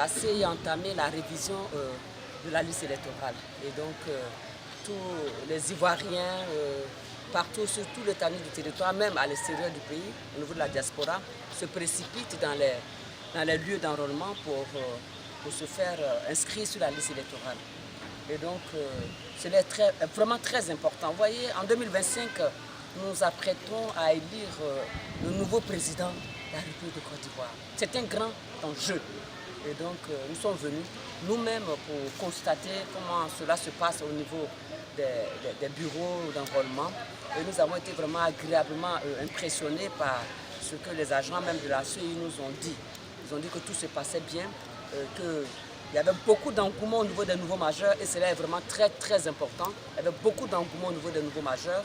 la CEI a entamé la révision de la liste électorale. Et donc, tous les Ivoiriens, partout sur tout l'étendue du territoire, même à l'extérieur du pays, au niveau de la diaspora, se précipitent dans les lieux d'enrôlement pour se faire inscrire sur la liste électorale. Et donc, c'est vraiment très important. Vous voyez, en 2025, nous nous apprêtons à élire le nouveau président de la République de Côte d'Ivoire. C'est un grand enjeu. Et donc, nous sommes venus nous-mêmes pour constater comment cela se passe au niveau des bureaux d'enrôlement. Et nous avons été vraiment agréablement impressionnés par ce que les agents même de la CEI nous ont dit. Ils ont dit que tout se passait bien, qu'il y avait beaucoup d'engouement au niveau des nouveaux majeurs et cela est vraiment très très important. Il y avait beaucoup d'engouement au niveau des nouveaux majeurs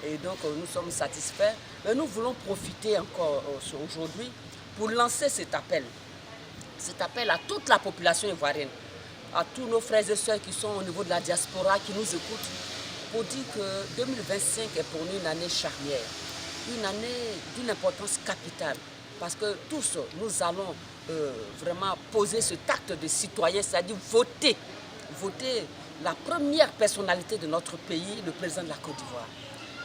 et donc nous sommes satisfaits. Mais nous voulons profiter encore aujourd'hui pour lancer cet appel à toute la population ivoirienne, à tous nos frères et sœurs qui sont au niveau de la diaspora, qui nous écoutent, pour dire que 2025 est pour nous une année charnière, une année d'une importance capitale, parce que tous nous allons vraiment poser cet acte de citoyen, c'est-à-dire voter la première personnalité de notre pays, le président de la Côte d'Ivoire.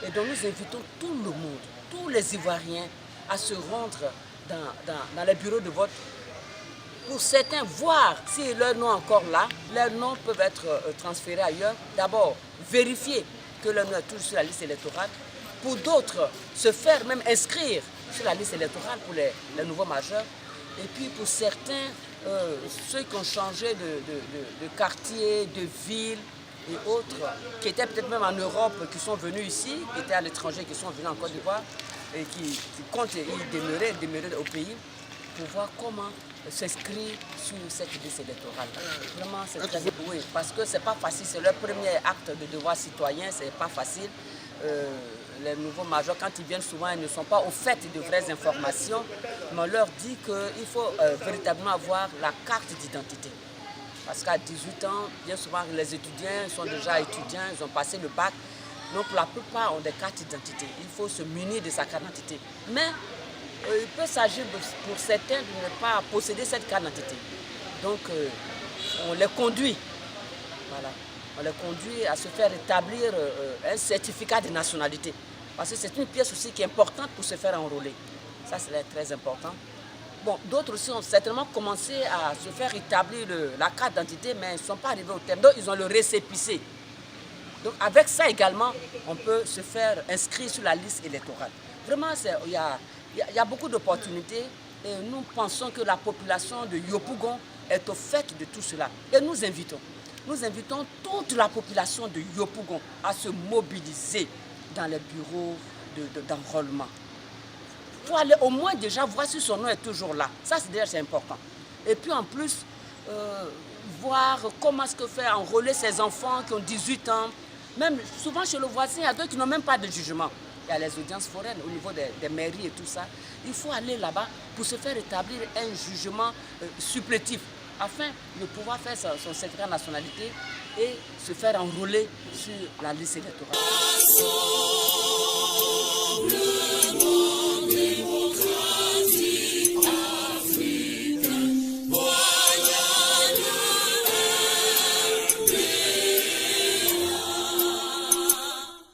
Et donc nous invitons tout le monde, tous les Ivoiriens à se rendre dans les bureaux de vote. Pour certains, voir si leur nom est encore là, leurs noms peuvent être transférés ailleurs. D'abord, vérifier que leur nom est toujours sur la liste électorale. Pour d'autres, se faire même inscrire sur la liste électorale pour les nouveaux majeurs. Et puis pour certains, ceux qui ont changé de quartier, de ville et autres, qui étaient peut-être même en Europe, qui sont venus ici, qui étaient à l'étranger, qui sont venus en Côte d'Ivoire et qui comptent y demeurer au pays, pour voir comment s'inscrire sur cette liste électorale. Vraiment, c'est très oui, parce que c'est pas facile, c'est leur premier acte de devoir citoyen, c'est pas facile. Les nouveaux majeurs, quand ils viennent souvent, ils ne sont pas au fait de vraies informations, mais on leur dit qu'il faut véritablement avoir la carte d'identité. Parce qu'à 18 ans, bien souvent, les étudiants sont déjà étudiants, ils ont passé le bac, donc la plupart ont des cartes d'identité. Il faut se munir de sa carte d'identité. Mais il peut s'agir pour certains de ne pas posséder cette carte d'identité. Donc, on les conduit. Voilà. On les conduit à se faire établir un certificat de nationalité. Parce que c'est une pièce aussi qui est importante pour se faire enrôler. Ça, c'est très important. Bon, d'autres aussi ont certainement commencé à se faire établir la carte d'identité, mais ils ne sont pas arrivés au terme. Donc, ils ont le récépissé. Donc, avec ça également, on peut se faire inscrire sur la liste électorale. Vraiment, il y a beaucoup d'opportunités et nous pensons que la population de Yopougon est au fait de tout cela. Et nous invitons toute la population de Yopougon à se mobiliser dans les bureaux d'enrôlement. Il faut aller au moins déjà voir si son nom est toujours là. Ça, c'est important. Et puis en plus, voir comment est-ce que faire enrôler ces enfants qui ont 18 ans. Même souvent chez le voisin, il y a d'autres qui n'ont même pas de jugement. Il y a les audiences foraines au niveau des mairies et tout ça. Il faut aller là-bas pour se faire établir un jugement supplétif afin de pouvoir faire son certificat de nationalité et se faire enrôler sur la liste électorale.